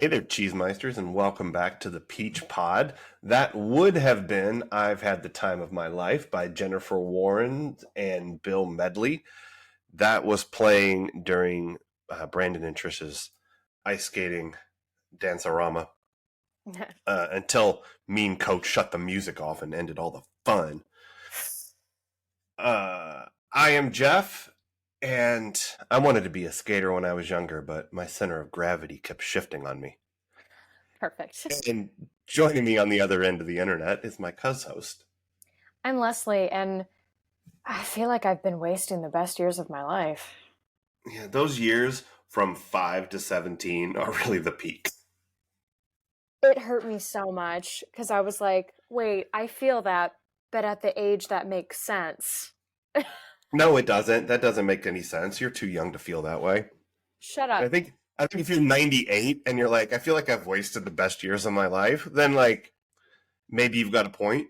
Hey there, Cheesemeisters, and welcome back to the Peach Pod. That would have been I've Had the Time of My Life by Jennifer Warren and Bill Medley. That was playing during Brandon and Trish's ice skating dance-a-rama until Mean Coach shut the music off and ended all the fun. I am Jeff, and I wanted to be a skater when I was younger, but my center of gravity kept shifting on me. Perfect. And joining me on the other end of the internet is my host. I'm Leslie, and I feel like I've been wasting the best years of my life. Yeah, those years from 5 to 17 are really the peak. It hurt me so much because I was like, wait, I feel that, but at the age that makes sense. No, it doesn't. That doesn't make any sense. You're too young to feel that way. Shut I up. think I think if you're 98 and you're like, I feel like I've wasted the best years of my life, then like maybe you've got a point.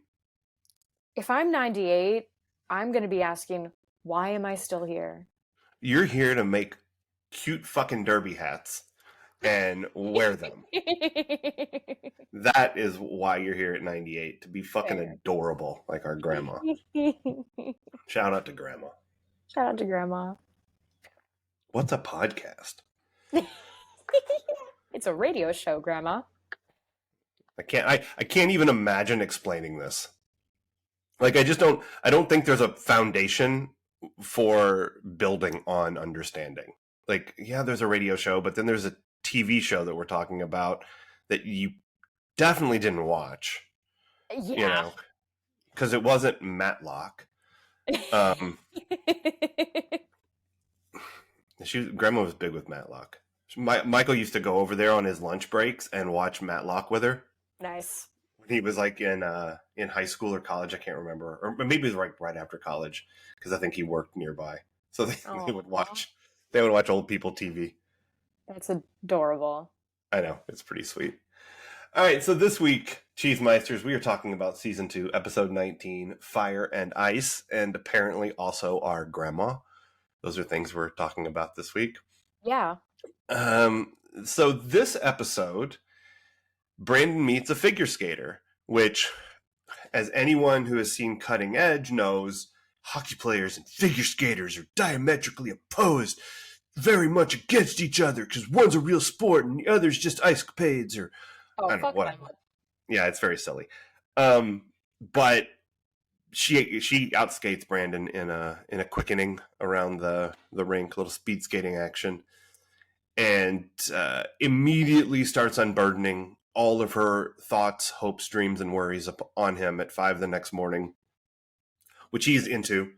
If I'm 98, I'm going to be asking, why am I still here? You're here to make cute fucking derby hats and wear them. That is why you're here at 98, to be fucking Fair. adorable like our grandma. Shout out to grandma. Shout out to Grandma. What's a podcast? It's a radio show, Grandma. I can't even imagine explaining this. Like I don't think there's a foundation for building on understanding. Like, yeah, there's a radio show, but then there's a TV show that we're talking about that you definitely didn't watch. Yeah. You know, because it wasn't Matlock. Grandma was big with Matlock. Michael used to go over there on his lunch breaks and watch Matlock with her. Nice. When he was like in high school or college, I can't remember, or maybe it was right after college, because I think he worked nearby. So they would watch old people TV. That's adorable. I know, it's pretty sweet. All right, so this week, Cheesemeisters, we are talking about season 2, episode 19, Fire and Ice, and apparently also our grandma. Those are things we're talking about this week. Yeah. So this episode, Brandon meets a figure skater, which, as anyone who has seen Cutting Edge knows, hockey players and figure skaters are diametrically opposed, very much against each other, because one's a real sport and the other's just ice capades, or I don't know, whatever. Yeah, it's very silly. But she outskates Brandon in a quickening around the rink, little speed skating action, and immediately starts unburdening all of her thoughts, hopes, dreams, and worries on him at 5 the next morning, which he's into.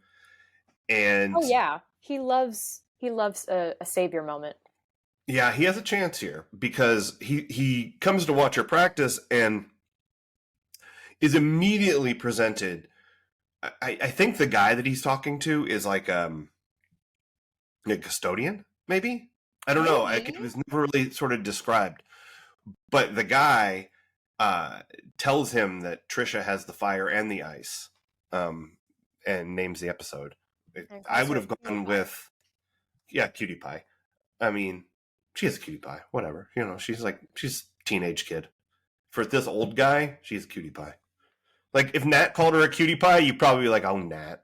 And oh yeah, he loves a savior moment. Yeah, he has a chance here because he comes to watch her practice and is immediately presented. I think the guy that he's talking to is like a custodian, maybe? I don't know. It was never really sort of described. But the guy tells him that Trisha has the fire and the ice, and names the episode. I would have gone with, Cutie Pie. I mean, she is a cutie pie. Whatever. You know, she's a teenage kid. For this old guy, she's a cutie pie. Like, if Nat called her a cutie pie, you'd probably be like, oh, Nat.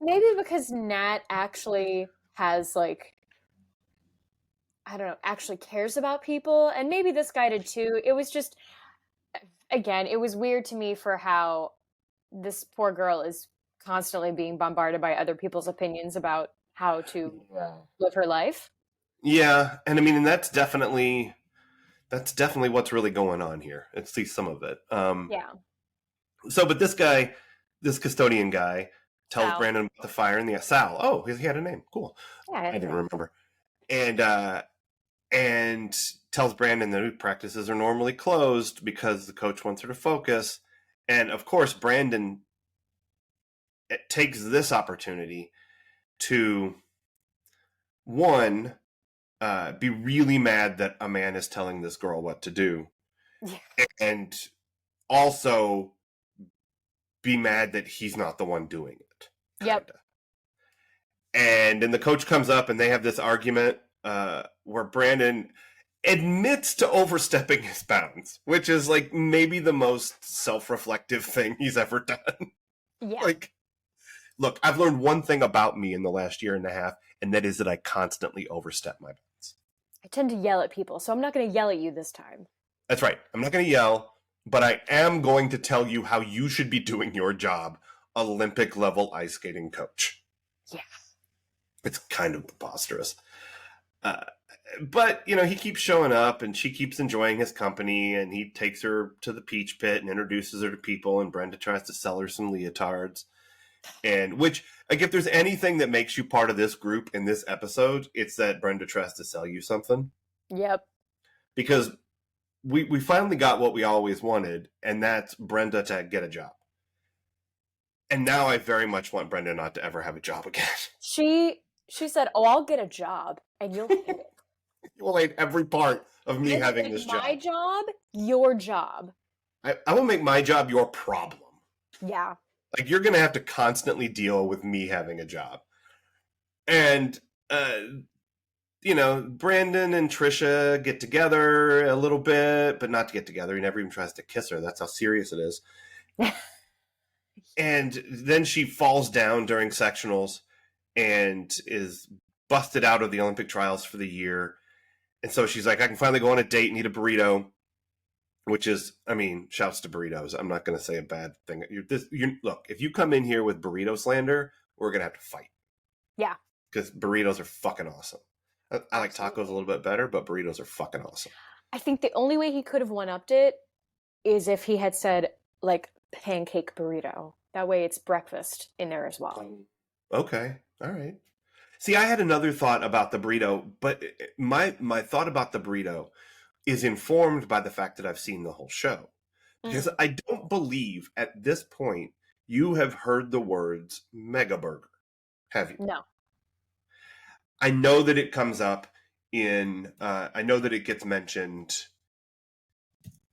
Maybe because Nat actually has, like, I don't know, actually cares about people. And maybe this guy did too. It was just, again, it was weird to me for how this poor girl is constantly being bombarded by other people's opinions about how to live her life. Yeah, and I mean, and that's definitely what's really going on here. At least some of it. Yeah. So, but this custodian guy, tells Sal. Brandon about the fire and the Sal. Oh, he had a name. Cool. Yeah, I didn't remember. And tells Brandon that practices are normally closed because the coach wants her to focus. And of course, Brandon takes this opportunity to, one, be really mad that a man is telling this girl what to do. Yeah. And also be mad that he's not the one doing it. Kinda. Yep. And then the coach comes up and they have this argument where Brandon, admits to overstepping his bounds, which is like maybe the most self-reflective thing he's ever done. Yeah. Like, look, I've learned one thing about me in the last year and a half, and that is that I constantly overstep my bounds. I tend to yell at people, so I'm not going to yell at you this time. That's right. I'm not going to yell, but I am going to tell you how you should be doing your job, Olympic level ice skating coach. Yeah. It's kind of preposterous. But, you know, he keeps showing up and she keeps enjoying his company, and he takes her to the peach pit and introduces her to people, and Brenda tries to sell her some leotards. And which, like, if there's anything that makes you part of this group in this episode, it's that Brenda tries to sell you something. Yep. Because we finally got what we always wanted, and that's Brenda to get a job. And now I very much want Brenda not to ever have a job again. She said, "Oh, I'll get a job, and you'll hate it." You will hate every part of me You'll having make this my job. job, your job. I will make my job your problem. Yeah. Like, you're going to have to constantly deal with me having a job. And, you know, Brandon and Trisha get together a little bit, but not to get together. He never even tries to kiss her. That's how serious it is. And then she falls down during sectionals and is busted out of the Olympic trials for the year. And so she's like, I can finally go on a date and eat a burrito, which is, I mean, shouts to burritos. I'm not going to say a bad thing. Look, if you come in here with burrito slander, we're going to have to fight. Yeah. Because burritos are fucking awesome. I like tacos a little bit better, but burritos are fucking awesome. I think the only way he could have one-upped it is if he had said, like, pancake burrito. That way it's breakfast in there as well. Okay. All right. See, I had another thought about the burrito, but my thought about the burrito is informed by the fact that I've seen the whole show. Because I don't believe at this point you have heard the words mega burger. Have you? No. I know that it comes up in, I know that it gets mentioned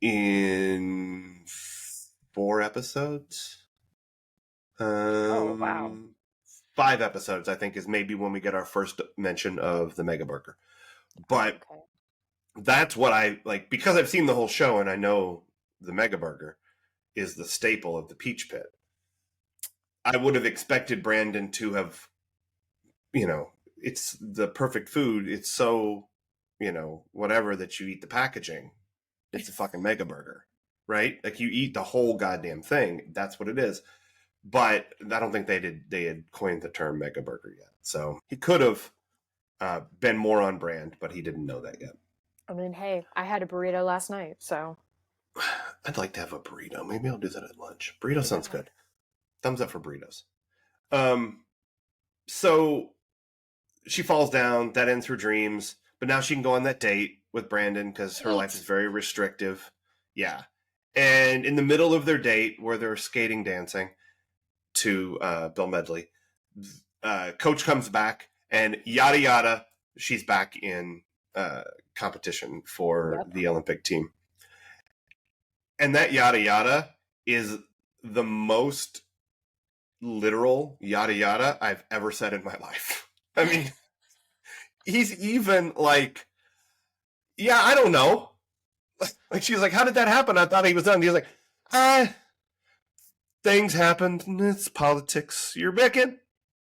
in 4 episodes. Oh, wow. 5 episodes, I think, is maybe when we get our first mention of the mega burger. But Okay. that's what I like, because I've seen the whole show and I know the mega burger is the staple of the peach pit. I would have expected Brandon to have, you know, it's the perfect food. It's so, you know, whatever that you eat the packaging. It's a fucking mega burger, right? Like, you eat the whole goddamn thing. That's what it is. But I don't think they had coined the term mega burger yet. So he could have been more on brand, but he didn't know that yet. I mean, hey, I had a burrito last night, so. I'd like to have a burrito. Maybe I'll do that at lunch. Burrito sounds good. Thumbs up for burritos. So she falls down. That ends her dreams. But now she can go on that date with Brandon because her life is very restrictive. Yeah. And in the middle of their date, where they're skating dancing to Bill Medley, Coach comes back, and yada yada, she's back in competition for the Olympic team. And that yada yada is the most literal yada yada I've ever said in my life. I mean, he's even like, yeah, I don't know. Like, she's like, how did that happen? I thought he was done. He's like, things happened. It's politics. You're Beckett.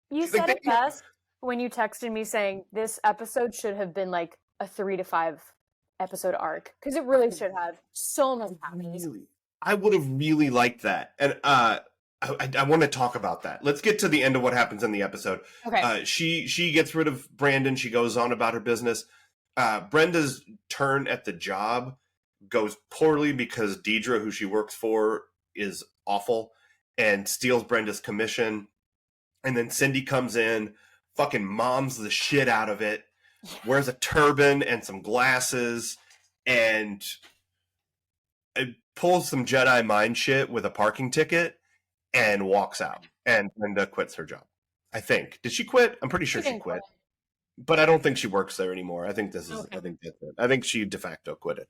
You said it best when you texted me saying this episode should have been like a 3 to 5 episode arc, because it really should have so much happening. I would have really liked that. And I want to talk about that. Let's get to the end of what happens in the episode. Okay. She gets rid of Brandon. She goes on about her business. Brenda's turn at the job goes poorly because Deidre, who she works for, is awful and steals Brenda's commission. And then Cindy comes in, fucking moms the shit out of it, wears a turban and some glasses, and pulls some Jedi mind shit with a parking ticket and walks out. And Brenda quits her job. I think. Did she quit? I'm pretty sure she quit. But I don't think she works there anymore. I think this is. Okay. I think that's it. I think she de facto quit it.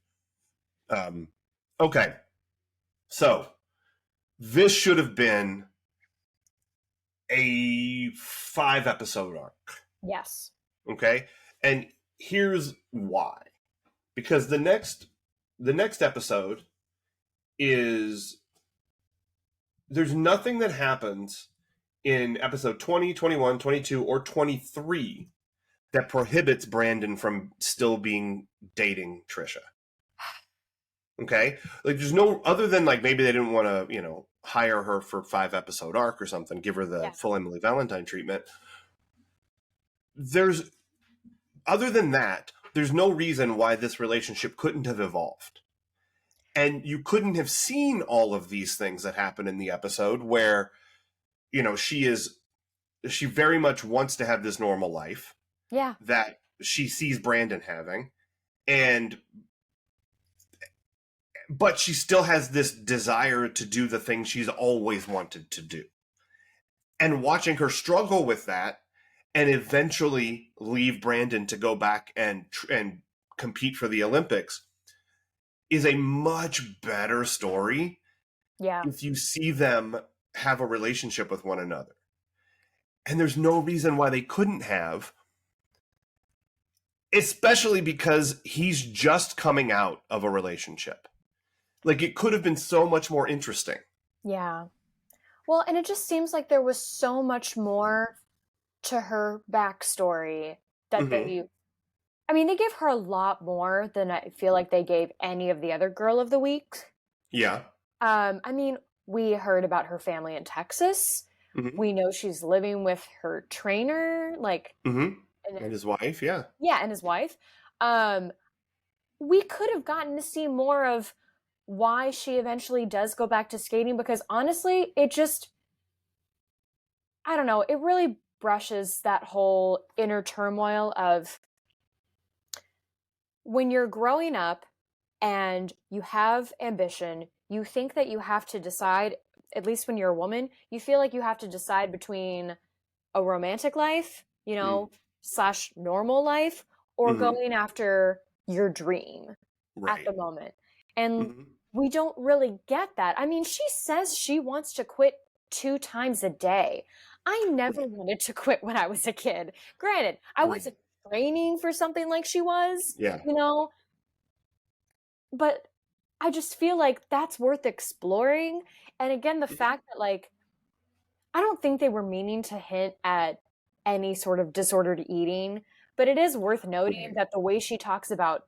Okay. So this should have been a 5-episode arc. Yes. Okay. And here's why. because the next episode is there's nothing that happens in episode 20, 21, 22, or 23 that prohibits Brandon from still being dating Trisha. Okay? Like, there's no, other than like maybe they didn't want to, hire her for 5-episode arc or something, give her the full Emily Valentine treatment. Other than that, there's no reason why this relationship couldn't have evolved. And you couldn't have seen all of these things that happen in the episode where, she very much wants to have this normal life. Yeah. That she sees Brandon having. But she still has this desire to do the thing she's always wanted to do. And watching her struggle with that and eventually leave Brandon to go back and compete for the Olympics is a much better story. Yeah. If you see them have a relationship with one another. And there's no reason why they couldn't have, especially because he's just coming out of a relationship. Like, it could have been so much more interesting. Yeah. Well, and it just seems like there was so much more to her backstory that they gave her a lot more than I feel like they gave any of the other Girl of the Week. Yeah. We heard about her family in Texas. Mm-hmm. We know she's living with her trainer, and his wife, yeah. Yeah, and his wife. We could have gotten to see more of why she eventually does go back to skating, because honestly, it just, I don't know, it really brushes that whole inner turmoil of when you're growing up and you have ambition, you think that you have to decide, at least when you're a woman, you feel like you have to decide between a romantic life, / normal life, or going after your dream at the moment. And we don't really get that. I mean, she says she wants to quit 2 times a day. I never wanted to quit when I was a kid. Granted, I wasn't training for something like she was, but I just feel like that's worth exploring. And again, the fact that, I don't think they were meaning to hint at any sort of disordered eating, but it is worth noting that the way she talks about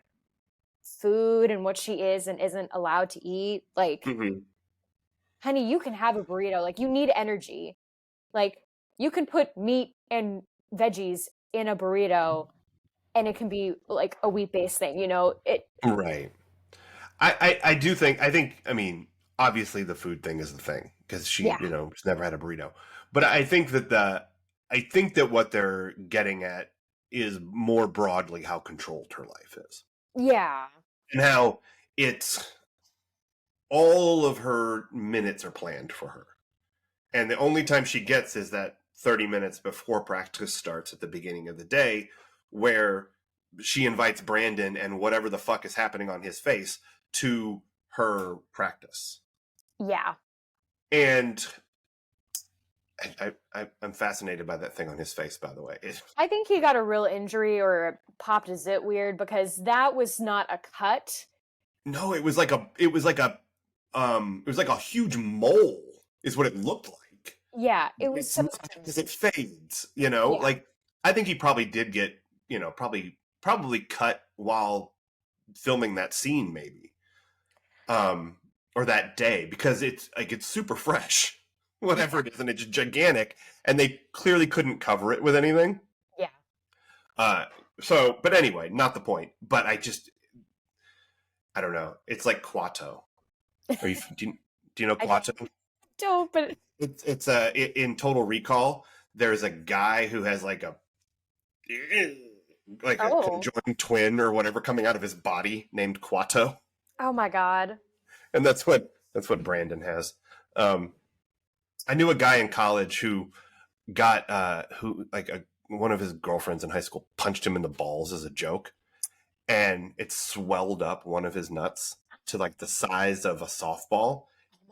food and what she is and isn't allowed to eat, honey, you can have a burrito. You need energy. You can put meat and veggies in a burrito and it can be a wheat-based thing, Right. I think, obviously the food thing is the thing because she's never had a burrito. But I think that what they're getting at is more broadly how controlled her life is. Yeah. And how it's all of her minutes are planned for her. And the only time she gets is that 30 minutes before practice starts at the beginning of the day where she invites Brandon and whatever the fuck is happening on his face to her practice. Yeah. And I'm fascinated by that thing on his face, by the way. I think he got a real injury or popped a zit weird because that was not a cut. No, it was like a huge mole is what it looked like. Yeah, it was because it fades, I think he probably did get, probably cut while filming that scene maybe. Or that day, because it's super fresh, whatever it is, and it's gigantic, and they clearly couldn't cover it with anything. Yeah. But anyway, not the point. But I don't know. It's like Quato. Do you know Quato? Don't, but it's in Total Recall. There's a guy who has a conjoined twin or whatever coming out of his body named Quato. Oh my god. And that's what Brandon has. I knew a guy in college who got one of his girlfriends in high school punched him in the balls as a joke, and it swelled up one of his nuts to the size of a softball,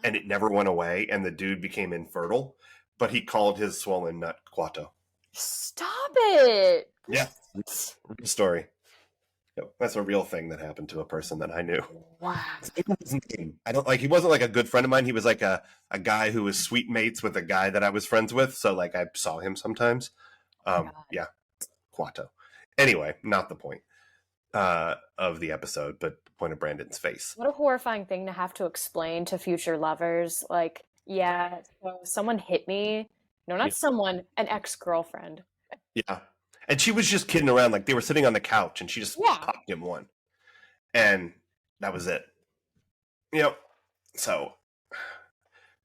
and it never went away, and the dude became infertile, but he called his swollen nut Quato. Stop it. Yeah. Real story. That's a real thing that happened to a person that I knew. Wow. I don't like. He wasn't like a good friend of mine. He was like a guy who was sweet mates with a guy that I was friends with. So like I saw him sometimes. God. Yeah, Quato. Anyway, not the point of the episode, but the point of Brandon's face. What a horrifying thing to have to explain to future lovers. Like, yeah, so someone hit me. No, Yeah. not someone, an ex-girlfriend. Yeah. And she was just kidding around. Like they were sitting on the couch and she just Yeah. popped him one. And that was it. Yep. So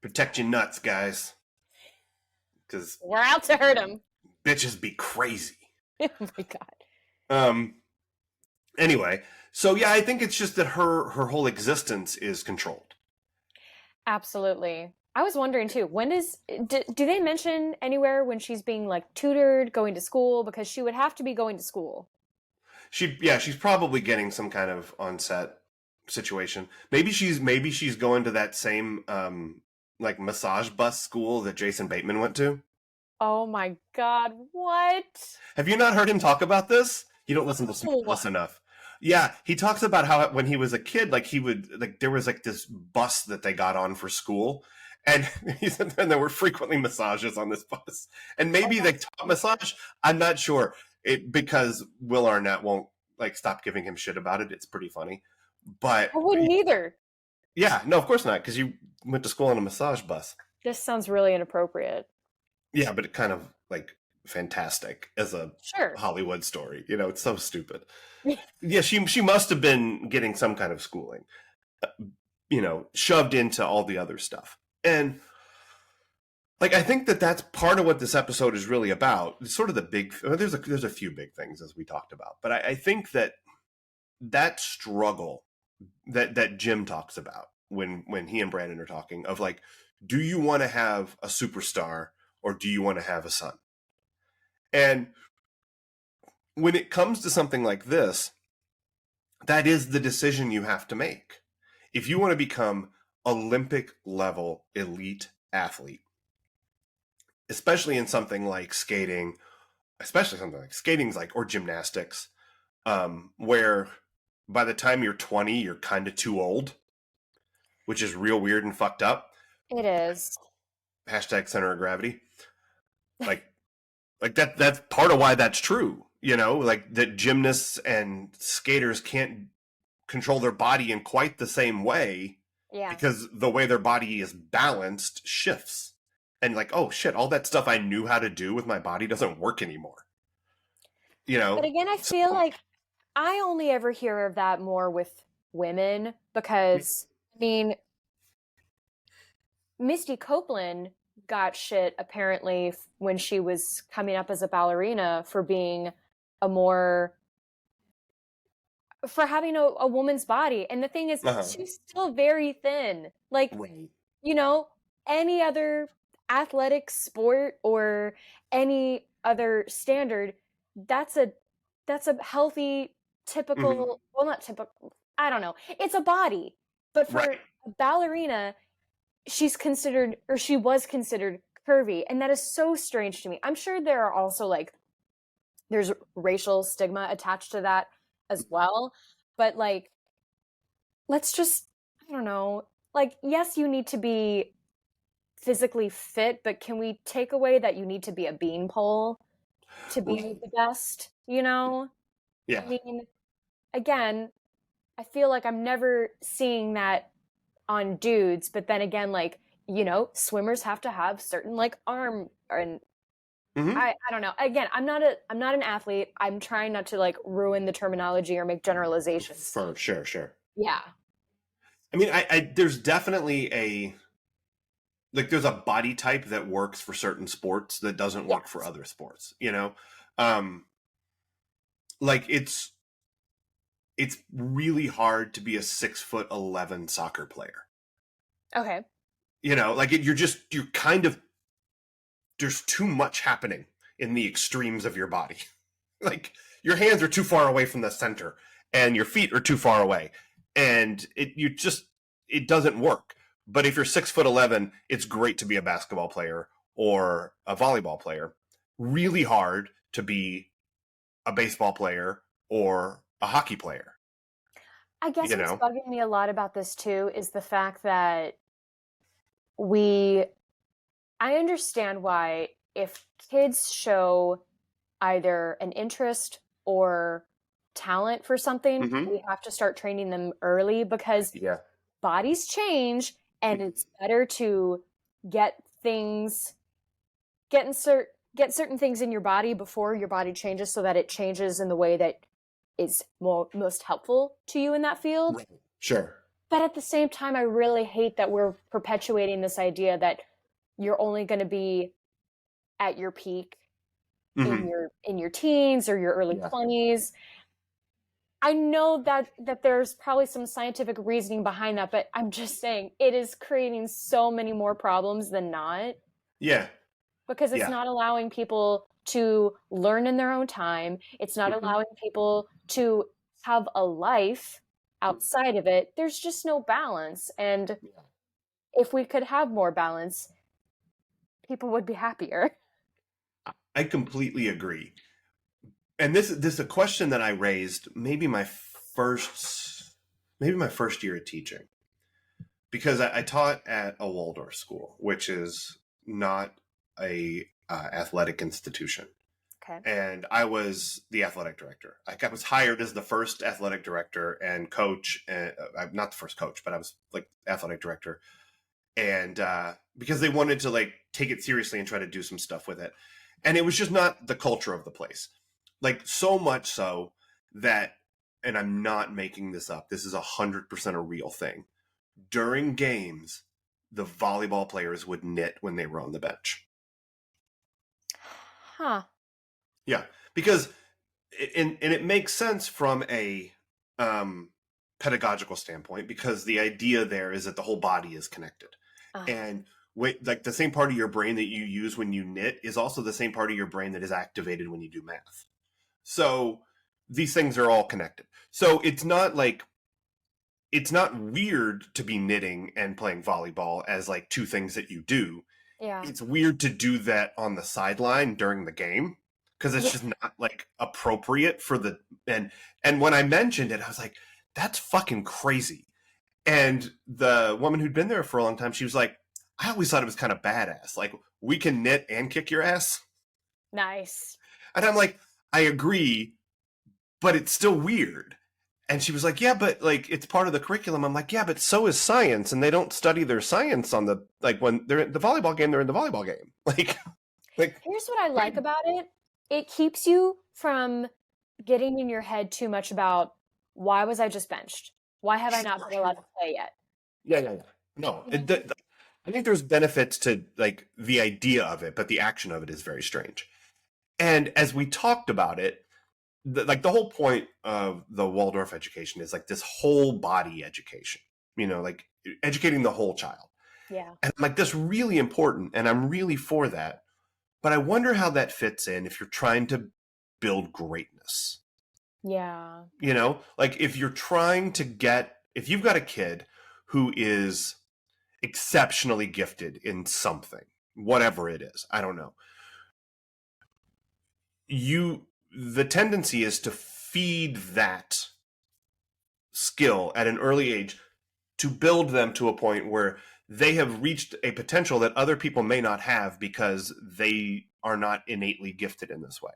protect your nuts, guys. Because We're out to hurt him. bitches be crazy. Oh my God. Anyway, so yeah, I think it's just that her whole existence is controlled. Absolutely. I was wondering too, when do they mention anywhere when she's being like tutored, going to school? Because she would have to be going to school. She's probably getting some kind of on-set situation. Maybe she's going to that same like massage bus school that Jason Bateman went to. Oh my God, what? Have you not heard him talk about this? You don't listen to Smartless enough. Yeah, he talks about how when he was a kid, like he would like there was like this bus that they got on for school, and he said and there were frequently massages on this bus, and maybe they taught massage. I'm not sure because Will Arnett won't like stop giving him shit about it. It's pretty funny, but I wouldn't either. Yeah, no, of course not, because you went to school on a massage bus. This sounds really inappropriate. Yeah, but it kind of like fantastic as a Hollywood story. You know, it's so stupid. Yeah, she must have been getting some kind of schooling, you know, shoved into all the other stuff. And like I think that's part of what this episode is really about. It's sort of the big. There's a few big things as we talked about, but I think that struggle that Jim talks about when he and Brandon are talking of like, do you want to have a superstar or do you want to have a son? And when it comes to something like this, that is the decision you have to make. If you want to become Olympic level elite athlete, especially in something like skating, or gymnastics, where by the time you're 20, you're kind of too old, which is real weird and fucked up. It is. Hashtag center of gravity. Like that's part of why that's true. You know, like that gymnasts and skaters can't control their body in quite the same way. Yeah. Because the way their body is balanced shifts. And like, oh shit, all that stuff I knew how to do with my body doesn't work anymore. You know? But again, I feel like I only ever hear of that more with women because, I mean, Misty Copeland got shit apparently when she was coming up as a ballerina for being for having a woman's body. And the thing is, she's still very thin. Like, you know, any other athletic sport or any other standard, that's a healthy, typical, well, not typical, I don't know. It's a body. But for a ballerina, she was considered curvy. And that is so strange to me. I'm sure there are also like, there's racial stigma attached to that as well. But like, let's just, I don't know, like, yes, you need to be physically fit, but can we take away that you need to be a beanpole to be the best, you know? Yeah. I mean, again, I feel like I'm never seeing that on dudes, but then again, like, you know, swimmers have to have certain like arm and I don't know. Again, I'm not an athlete. I'm trying not to like ruin the terminology or make generalizations. For sure. Yeah. I mean, I there's definitely there's a body type that works for certain sports that doesn't work for other sports, you know? Like it's really hard to be a 6'11" soccer player. Okay. You know, like you're kind of, there's too much happening in the extremes of your body. Like your hands are too far away from the center and your feet are too far away. And it doesn't work. But if you're 6'11", it's great to be a basketball player or a volleyball player. Really hard to be a baseball player or a hockey player, I guess you what's know? bugging me a lot about this too is the fact that we I understand why if kids show either an interest or talent for something, Mm-hmm. we have to start training them early because Yeah. bodies change and it's better to get things get insert get certain things in your body before your body changes so that it changes in the way that is most helpful to you in that field. Right. Sure. But at the same time, I really hate that we're perpetuating this idea that you're only going to be at your peak Mm-hmm. in your teens or your early Yeah. 20s. I know that there's probably some scientific reasoning behind that, but I'm just saying it is creating so many more problems than not Yeah. because it's Yeah. not allowing people to learn in their own time. It's not Mm-hmm. allowing people to have a life outside of it. There's just no balance. And Yeah. if we could have more balance, people would be happier. I completely agree. And this is a question that I raised maybe my first year of teaching, because I taught at a Waldorf school, which is not a athletic institution. Okay. And I was the athletic director. I was hired as the first athletic director and coach, and not the first coach, but I was like athletic director. And because they wanted to like take it seriously and try to do some stuff with it, and it was just not the culture of the place. Like so much so that, and I'm not making this up. This is 100% a real thing. During games, the volleyball players would knit when they were on the bench. Huh. Yeah, because and it makes sense from a pedagogical standpoint, because the idea there is that the whole body is connected, Uh, and like the same part of your brain that you use when you knit is also the same part of your brain that is activated when you do math. So these things are all connected. So it's not weird to be knitting and playing volleyball as like two things that you do. yeah. It's weird to do that on the sideline during the game because it's Yeah. just not like appropriate for the and when I mentioned it, I was like, that's fucking crazy. And the woman who'd been there for a long time, she was like, I always thought it was kind of badass. Like, we can knit and kick your ass. Nice. And I'm like, I agree, but it's still weird. And she was like, yeah, but like it's part of the curriculum. I'm like, yeah, but so is science, and they don't study their science on the like when they're at the volleyball game, they're in the volleyball game. Like Here's what I like about it. It keeps you from getting in your head too much about why was I just benched? Why have I not been allowed to play yet? yeah. No, I think there's benefits to like the idea of it, but the action of it is very strange. And as we talked about it, like the whole point of the Waldorf education is like this whole body education, like educating the whole child. Yeah. And I'm like, that's really important, and I'm really for that. But I wonder how that fits in if you're trying to build greatness. Yeah. Like if if you've got a kid who is exceptionally gifted in something, whatever it is, I don't know. The tendency is to feed that skill at an early age to build them to a point where they have reached a potential that other people may not have because they are not innately gifted in this way.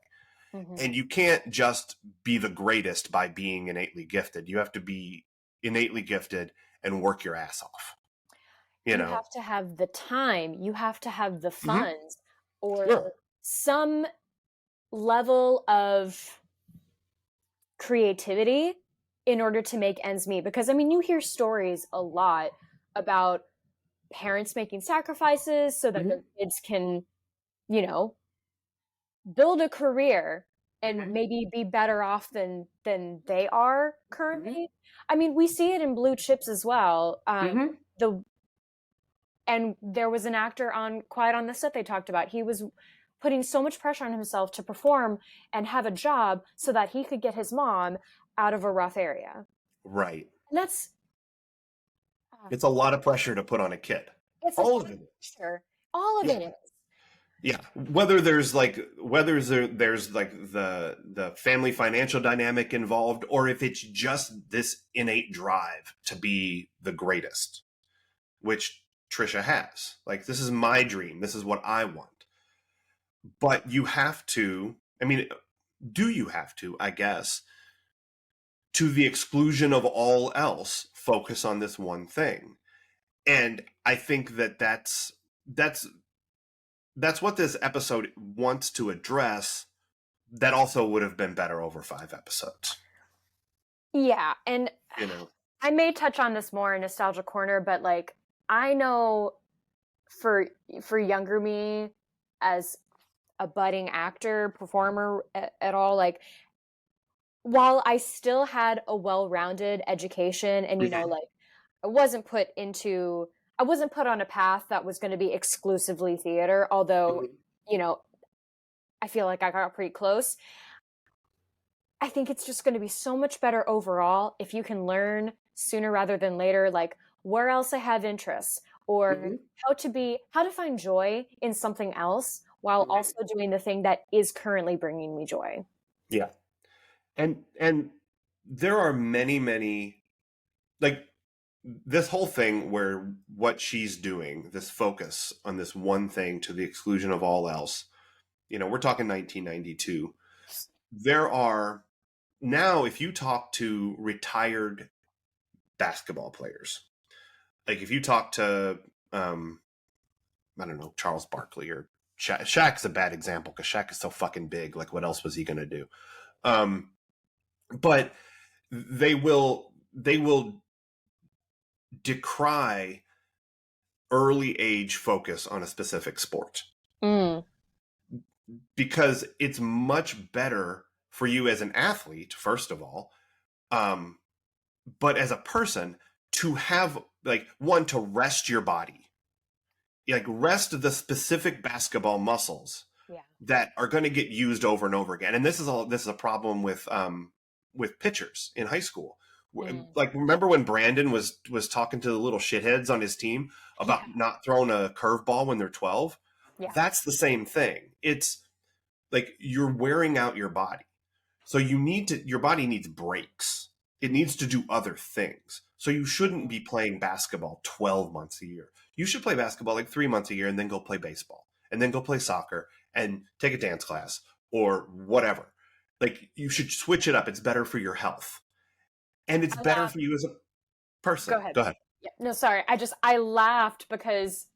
Mm-hmm. And you can't just be the greatest by being innately gifted. You have to be innately gifted and work your ass off. You have to have the time, you have to have the funds, or Sure. some level of creativity in order to make ends meet. Because I mean, you hear stories a lot about parents making sacrifices so that their kids can, build a career and maybe be better off than they are currently. I mean, we see it in blue chips as well. And there was an actor on Quiet on the Set they talked about. He was putting so much pressure on himself to perform and have a job so that he could get his mom out of a rough area. Right. And that's it's a lot of pressure to put on a kid. It's all of it. Sure. All of it is. Yeah, there's like the family financial dynamic involved, or if it's just this innate drive to be the greatest, which Trisha has. Like, this is my dream. This is what I want. But you have to, I mean, do you have to, I guess, to the exclusion of all else, focus on this one thing? And I think that's what this episode wants to address. That also would have been better over 5 episodes. Yeah, and You know, I may touch on this more in Nostalgia Corner, but like I know for younger me as a budding actor, performer at all, like while I still had a well-rounded education and like I wasn't put on a path that was going to be exclusively theater, although you know I feel like I got pretty close. I think it's just going to be so much better overall if you can learn sooner rather than later, like where else I have interests, or how to find joy in something else while also doing the thing that is currently bringing me joy. Yeah. And there are many, like, this whole thing where what she's doing, this focus on this one thing to the exclusion of all else, we're talking 1992. There are now, if you talk to retired basketball players, like if you talk to, I don't know, Charles Barkley or Shaq's a bad example because Shaq is so fucking big. Like, what else was he going to do? But they will decry early age focus on a specific sport because it's much better for you as an athlete, first of all, but as a person to have, like, one, to rest your body, like rest the specific basketball muscles that are going to get used over and over again. And this is a problem with pitchers in high school. Like, remember when Brandon was talking to the little shitheads on his team about not throwing a curveball when they're 12? Yeah. That's the same thing. It's like you're wearing out your body. So your body needs breaks. It needs to do other things. So you shouldn't be playing basketball 12 months a year. You should play basketball like 3 months a year and then go play baseball and then go play soccer and take a dance class or whatever. Like, you should switch it up. It's better for your health. And it's better for you as a person. Go ahead. Yeah, no, sorry. I laughed because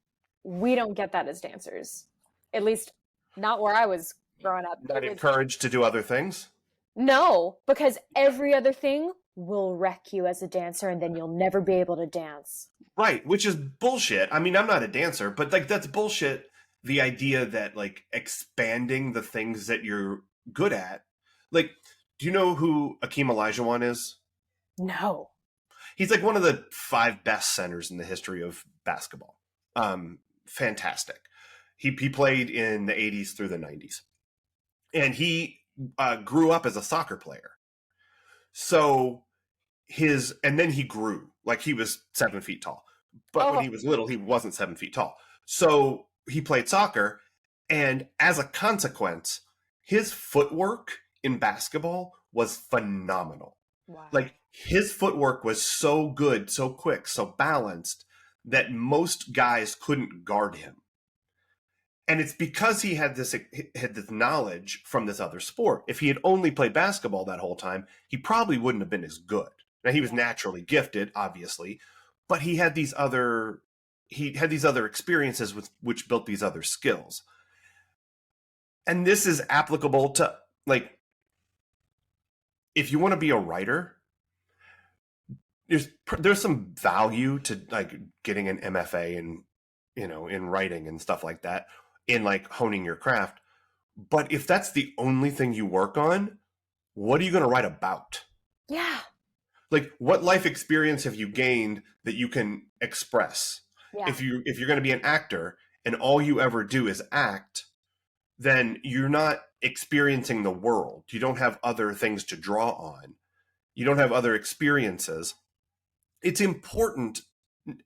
we don't get that as dancers. At least not where I was growing up. Not encouraged to do other things? No, because every other thing will wreck you as a dancer and then you'll never be able to dance. Right, which is bullshit. I mean, I'm not a dancer, but like, that's bullshit. The idea that, like, expanding the things that you're good at. Like, do you know who Akeem Olajuwon is? No. He's like one of the 5 best centers in the history of basketball. Fantastic. He played in the 80s through the 90s. And he grew up as a soccer player. So and then he grew. Like, he was 7 feet tall. But when he was little, he wasn't 7 feet tall. So he played soccer. And as a consequence, his footwork in basketball was phenomenal. Wow. Like, his footwork was so good, so quick, so balanced that most guys couldn't guard him. And it's because he had this knowledge from this other sport. If he had only played basketball that whole time, he probably wouldn't have been as good. Now, he was naturally gifted, obviously, but he had these other experiences which built these other skills. And this is applicable to, like, if you want to be a writer, there's some value to, like, getting an MFA and, in writing and stuff like that, in, like, honing your craft. But if that's the only thing you work on, what are you going to write about? Yeah. Like, what life experience have you gained that you can express? Yeah. If you're going to be an actor and all you ever do is act, then you're not experiencing the world. You don't have other things to draw on. You don't have other experiences. It's important,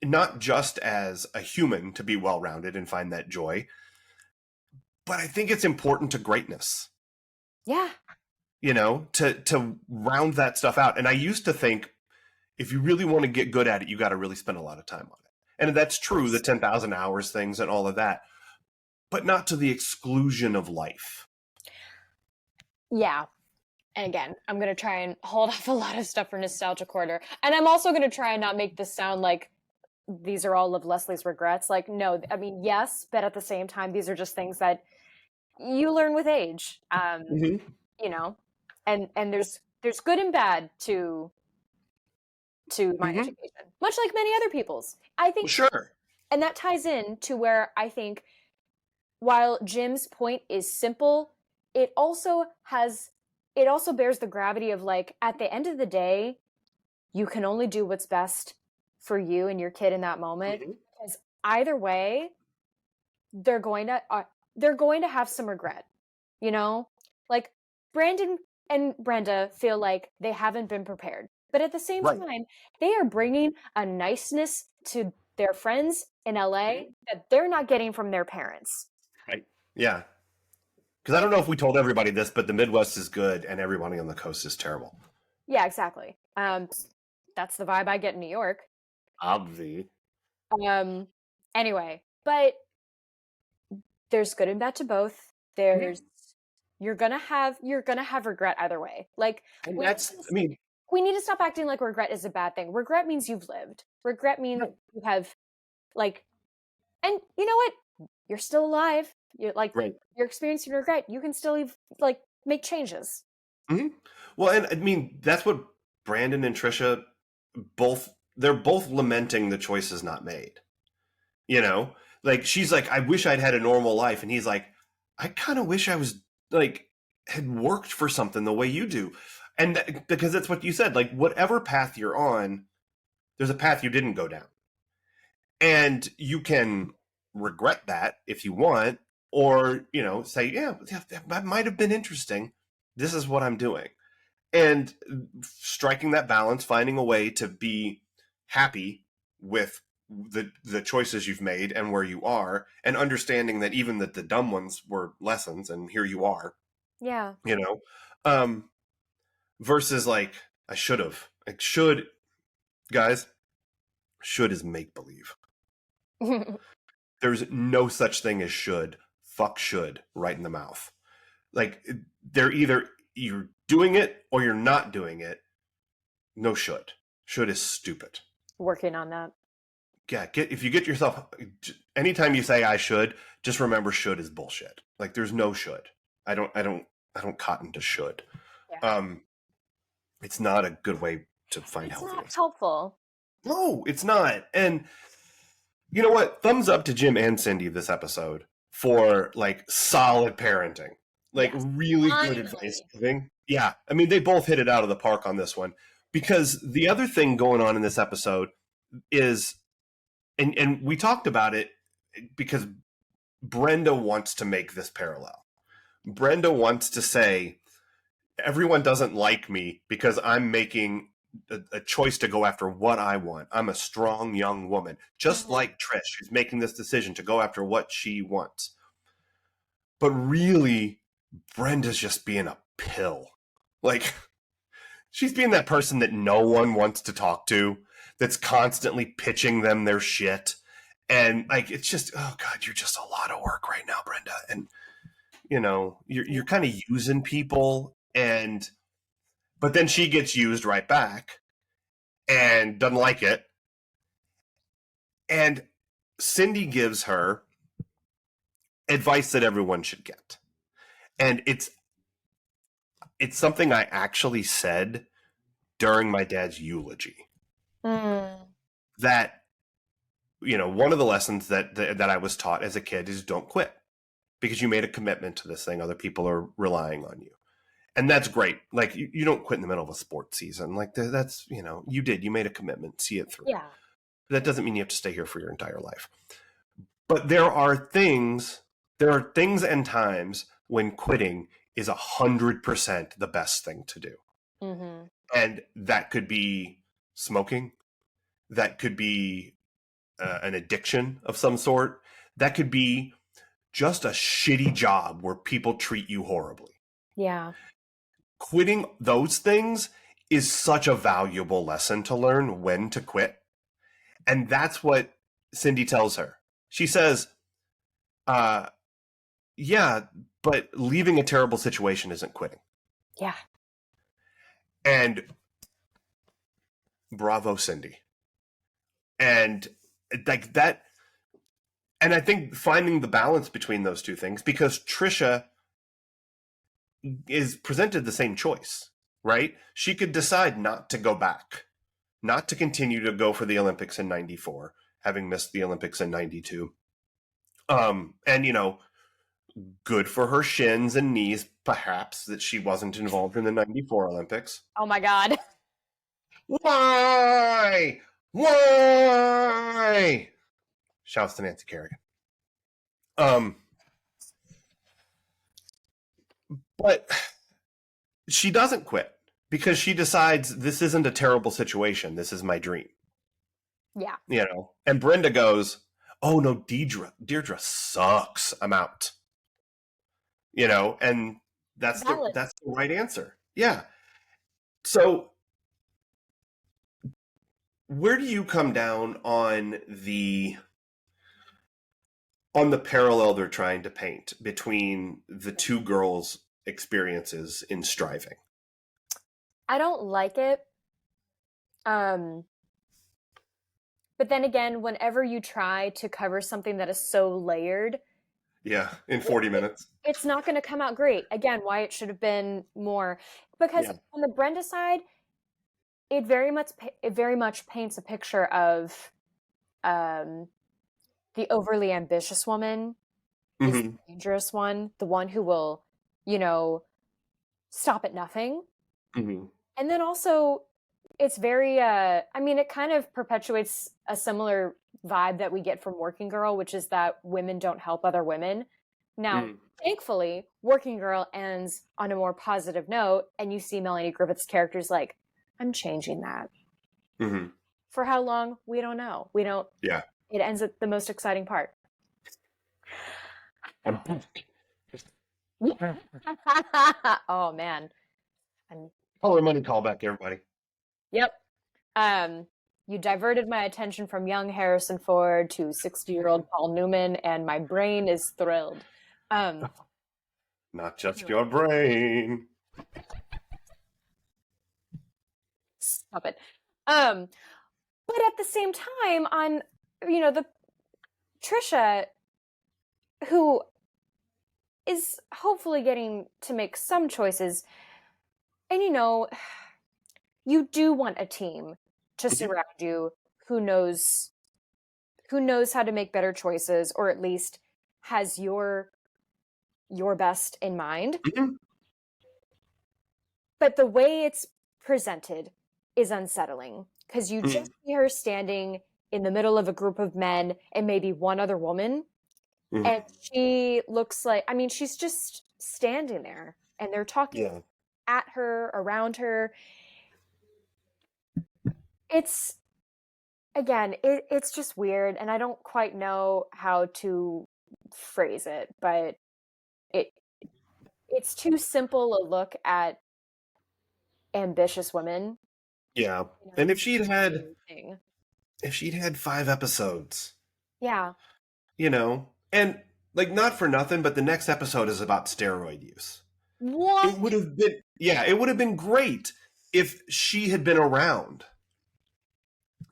not just as a human, to be well-rounded and find that joy, but I think it's important to greatness. Yeah. You know, to round that stuff out. And I used to think if you really want to get good at it, you got to really spend a lot of time on it. And that's true, the 10,000 hours things and all of that, but not to the exclusion of life. Yeah. And again, I'm going to try and hold off a lot of stuff for Nostalgia Corner. And I'm also going to try and not make this sound like these are all of Leslie's regrets. Like, no, I mean, yes, but at the same time, these are just things that you learn with age. You know, and there's good and bad to my education, much like many other people's. I think Sure. And that ties in to where I think while Jim's point is simple, it also bears the gravity of like at the end of the day, you can only do what's best for you and your kid in that moment. Because either way, they're going to have some regret. You know, like Brandon and Brenda feel like they haven't been prepared, but at the same time, they are bringing a niceness to their friends in LA that they're not getting from their parents. Right. Yeah. Because I don't know if we told everybody this, but the Midwest is good and everybody on the coast is terrible. Yeah, exactly. That's the vibe I get in New York. Obvi. Anyway, but there's good and bad to both. There's you're gonna have regret either way. Like, and we need to stop acting like regret is a bad thing. Regret means you've lived. Regret means you have, like, and you know what? You're still alive. You're like, you're experiencing regret. You can still like make changes. Well, and I mean that's what Brandon and Trisha they're both lamenting the choices not made. You know, like she's like, I wish I'd had a normal life, and he's like, I kind of wish I was like had worked for something the way you do. And because that's what you said, like whatever path you're on, there's a path you didn't go down. And you can regret that if you want, or, you know, say, yeah, that might have been interesting. This is what I'm doing. And striking that balance, finding a way to be happy with the choices you've made and where you are, and understanding that even that the dumb ones were lessons and here you are. Yeah. You know, versus like, I should have. Like, guys, should is make believe. There's no such thing as should. Fuck should right in the mouth. Like, they're either you're doing it or you're not doing it. No should. Should is stupid. Working on that. Yeah, if you get yourself, anytime you say I should, just remember should is bullshit. Like, there's no should. I don't cotton to should. Yeah. It's not a good way to find healthiness. It's not helpful. No, it's not. And you know what? Thumbs up to Jim and Cindy this episode for like solid parenting. Like really good advice giving. Yeah. I mean, they both hit it out of the park on this one. Because the other thing going on in this episode is, and we talked about it because Brenda wants to make this parallel. Brenda wants to say, everyone doesn't like me because I'm making a choice to go after what I want. I'm a strong young woman, just like Trish, who's making this decision to go after what she wants. But really, Brenda's just being a pill. Like, she's being that person that no one wants to talk to, that's constantly pitching them their shit. And like, it's just, oh God, you're just a lot of work right now, Brenda. And, you know, you're kind of using people, but then she gets used right back and doesn't like it. And Cindy gives her advice that everyone should get. And it's something I actually said during my dad's eulogy. That, you know, one of the lessons that I was taught as a kid is don't quit, because you made a commitment to this thing. Other people are relying on you. And that's great. Like, you don't quit in the middle of a sports season. Like, that's, you know, you made a commitment, see it through. Yeah. That doesn't mean you have to stay here for your entire life. But there are things and times when quitting is 100% the best thing to do. And that could be smoking. That could be an addiction of some sort. That could be just a shitty job where people treat you horribly. Yeah. Quitting those things is such a valuable lesson to learn when to quit. And that's what Cindy tells her. She says, yeah, but leaving a terrible situation isn't quitting. Yeah. And bravo, Cindy. And like that, and I think finding the balance between those two things, because Trisha is presented the same choice, right? She could decide not to go back, not to continue to go for the Olympics in 94, having missed the Olympics in 92. And, you know, good for her shins and knees, perhaps, that she wasn't involved in the 94 Olympics. Oh my God. Why? Why? Shouts to Nancy Kerrigan. But she doesn't quit because she decides this isn't a terrible situation. This is my dream. Yeah. You know, and Brenda goes, "Oh no, Deirdre sucks. I'm out." You know, and that's the right answer. Yeah. So where do you come down on the parallel they're trying to paint between the two girls' experiences in striving? I don't like it. But then again, whenever you try to cover something that is so layered, yeah, in 40 minutes, it's not going to come out great. Again, why it should have been more, because on the Brenda side, it very much paints a picture of the overly ambitious woman is the dangerous one, the one who will, you know, stop at nothing. And then also, it's very, I mean, it kind of perpetuates a similar vibe that we get from Working Girl, which is that women don't help other women. Now, thankfully, Working Girl ends on a more positive note, and you see Melanie Griffith's character's like, I'm changing that. For how long? We don't know. We don't. Yeah. It ends at the most exciting part. Oh, man. Color money callback, everybody. Yep. You diverted my attention from young Harrison Ford to 60-year-old Paul Newman, and my brain is thrilled. Not just your brain. Stop it. But at the same time, on, you know, the Trisha, who is hopefully getting to make some choices, and, you know, you do want a team to surround you who knows how to make better choices, or at least has your best in mind. But the way it's presented is unsettling, because you just see her standing in the middle of a group of men and maybe one other woman, and she looks like, I mean, she's just standing there, and they're talking at her, around her. It's, again, it's just weird, and I don't quite know how to phrase it, but it's too simple a look at ambitious women. Yeah. And if she'd had 5 episodes. Yeah. You know, and like, not for nothing, but the next episode is about steroid use. What? It would have been great if she had been around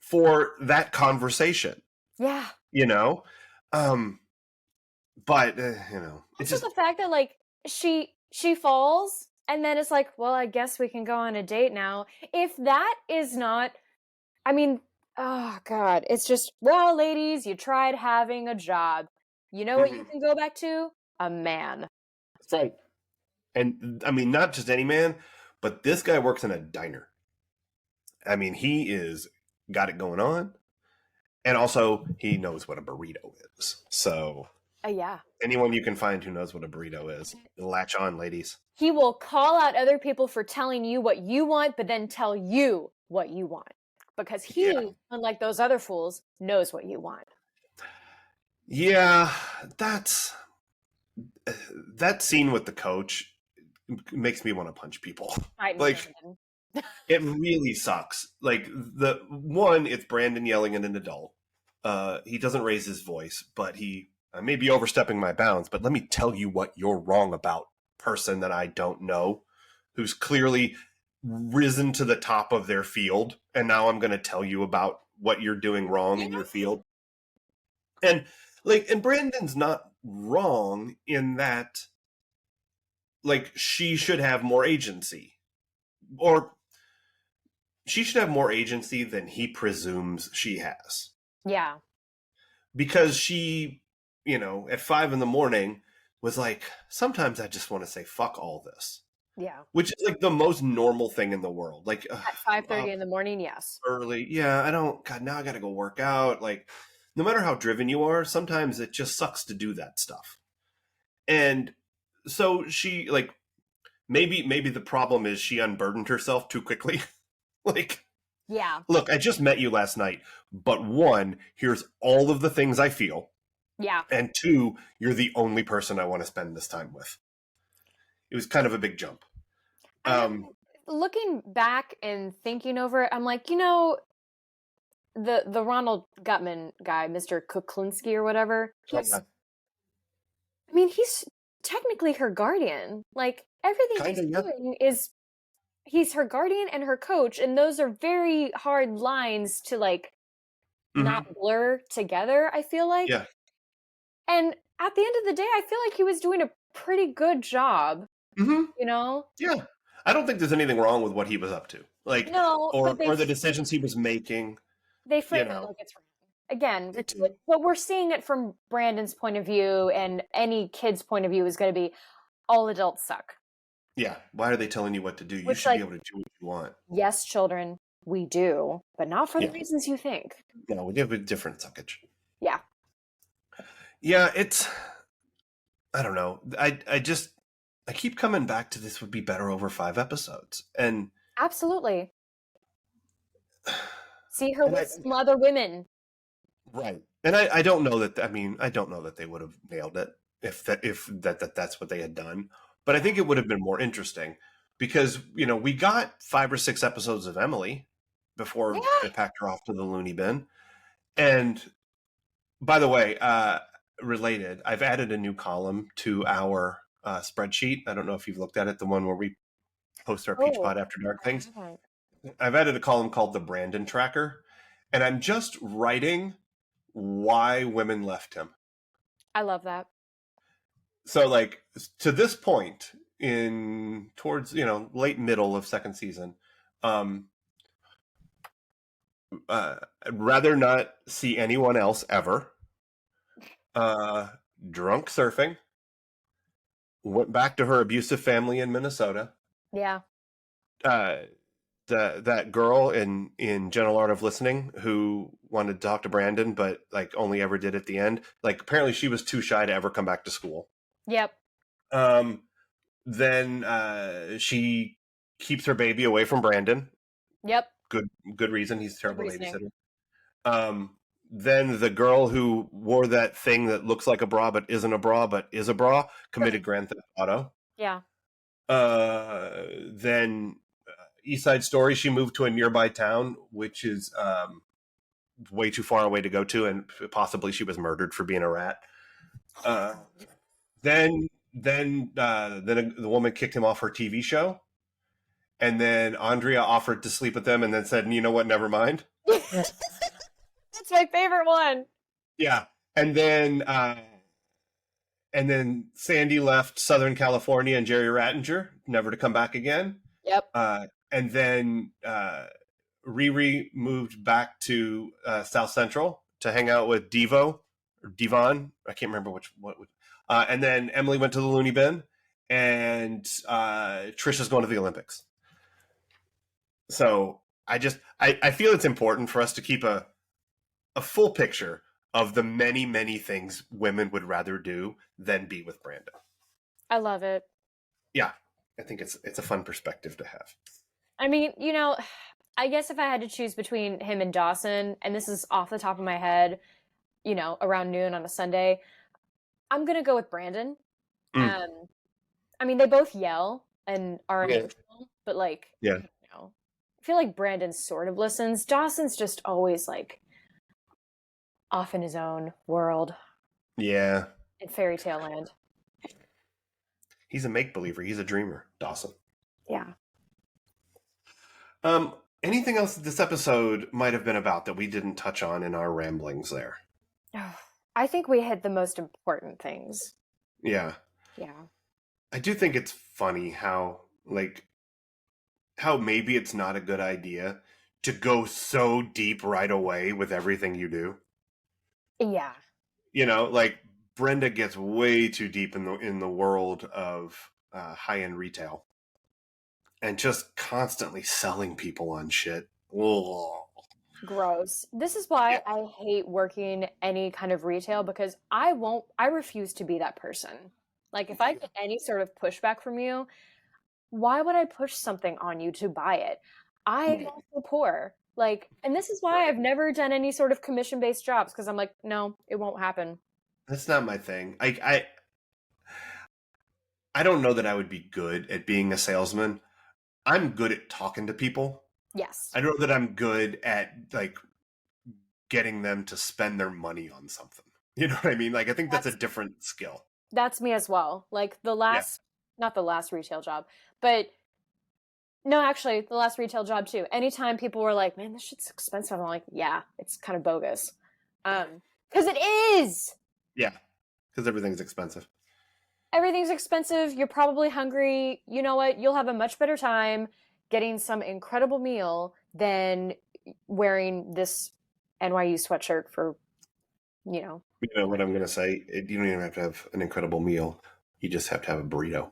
for that conversation. Yeah. You know? But, you know, it's just the fact that, like, she falls, and then it's like, well, I guess we can go on a date now. If that is not, I mean, oh God, it's just, well, ladies, you tried having a job. You know what you can go back to? A man. Right. And, I mean, not just any man, but this guy works in a diner. I mean, he got it going on. And also, he knows what a burrito is. So, yeah. Anyone you can find who knows what a burrito is, latch on, ladies. He will call out other people for telling you what you want, but then tell you what you want. Because he, unlike those other fools, knows what you want. Yeah, that's that scene with the coach makes me want to punch people. I'm Like, Brandon. it really sucks. Like, the one, it's Brandon yelling at an adult. He doesn't raise his voice, but I may be overstepping my bounds, but let me tell you what you're wrong about, person that I don't know, who's clearly risen to the top of their field, and now I'm going to tell you about what you're doing wrong in your field. And and Brandon's not wrong in that, like, she should have more agency, or she should have more agency than he presumes she has, Yeah. because she, at 5 a.m. was like, sometimes I just want to say fuck all this, Yeah. which is like the most normal thing in the world. Like, At I'm 5:30 up in the morning, yes. early. Yeah, I don't. God, now I got to go work out. Like, no matter how driven you are, sometimes it just sucks to do that stuff. And so she, like, maybe the problem is she unburdened herself too quickly. Like, Yeah. look, I just met you last night, but one, here's all of the things I feel, Yeah. and two, you're the only person I want to spend this time with. It was kind of a big jump. Looking back and thinking over it, I'm like, the Ronald Gutman guy, Mr. Kuklinski or whatever, he's technically her guardian. Like, everything Kinda, he's yeah. doing is he's her guardian and her coach, and those are very hard lines to, like, not blur together, I feel like. Yeah. And at the end of the day, I feel like he was doing a pretty good job, Yeah. I don't think there's anything wrong with what he was up to. Like, No, or but the decisions he was making. they frame it like it's wrong. Again, but we're seeing it from Brandon's point of view, and any kid's point of view is going to be all adults suck. Yeah. Why are they telling you what to do? You Which, should be like, able to do what you want. yes, children, we do, but not for the Yeah. reasons you think. No, we have a different suckage. Yeah. Yeah, I don't know. I keep coming back to this would be better over 5 episodes. And Absolutely. See her And with some other women. right. And I don't know that, I don't know that they would have nailed it if that's what they had done. But I think it would have been more interesting because, we got 5 or 6 episodes of Emily before they packed her off to the loony bin. And by the way, related, I've added a new column to our spreadsheet. I don't know if you've looked at it, the one where we post our Peach Pod After Dark things. I've added a column called the Brandon Tracker, and I'm just writing why women left him. I love that. So, like, to this point, towards late middle of second season, I'd rather not see anyone else ever. Drunk surfing. Went back to her abusive family in Minnesota. Yeah. That girl in Gentle Art of Listening who wanted to talk to Brandon, but like only ever did at the end. Like, apparently she was too shy to ever come back to school. Yep. Then she keeps her baby away from Brandon. Yep. Good reason. He's a terrible babysitter. Then the girl who wore that thing that looks like a bra but isn't a bra but is a bra committed Grand Theft Auto. Yeah. Then East Side Story, she moved to a nearby town, which is way too far away to go to, and possibly she was murdered for being a rat. Then the woman kicked him off her TV show, and then Andrea offered to sleep with them, and then said, "You know what? Never mind." That's my favorite one. Yeah, and then Sandy left Southern California and Jerry Rattinger, never to come back again. Yep. And then Riri moved back to South Central to hang out with Devon. I can't remember what. And then Emily went to the loony bin, and Trisha's going to the Olympics. So I feel it's important for us to keep a full picture of the many, many things women would rather do than be with Brandon. I love it. Yeah, I think it's a fun perspective to have. I mean, I guess if I had to choose between him and Dawson, and this is off the top of my head, around noon on a Sunday, I'm going to go with Brandon. Mm. I mean, they both yell and are Yeah. emotional, but like, Yeah. you know, I feel like Brandon sort of listens. Dawson's just always like off in his own world Yeah. in fairy tale land. He's a make believer. He's a dreamer, Dawson. Yeah. Um, Anything else that this episode might have been about that we didn't touch on in our ramblings there? I think we hit the most important things. Yeah. Yeah. I do think it's funny how, like, how maybe it's not a good idea to go so deep right away with everything you do. Yeah. You know, like Brenda gets way too deep in the world of high end retail, and just constantly selling people on shit. Ugh. Gross. This is Yeah. why I hate working any kind of retail because I refuse to be that person. Like if I get any sort of pushback from you, why would I push something on you to buy it? I'm Right. also poor. Like, and this is why Right. I've never done any sort of commission-based jobs because I'm like, no, it won't happen. That's not my thing. I don't know that I would be good at being a salesman. I'm good at talking to people. Yes. I don't know that I'm good at like getting them to spend their money on something. You know what I mean? Like I think that's a That's different skill. that's me as well. Like Yeah. not the last retail job, but no, actually, the last retail job too. Anytime people were like, "Man, this shit's expensive," I'm like, "Yeah, it's kind of bogus," because it is. Yeah. Because everything's expensive. Everything's expensive. You're probably hungry. You know what? You'll have a much better time getting some incredible meal than wearing this NYU sweatshirt for, you know, You know what I'm going to say? You don't even have to have an incredible meal. You just have to have a burrito.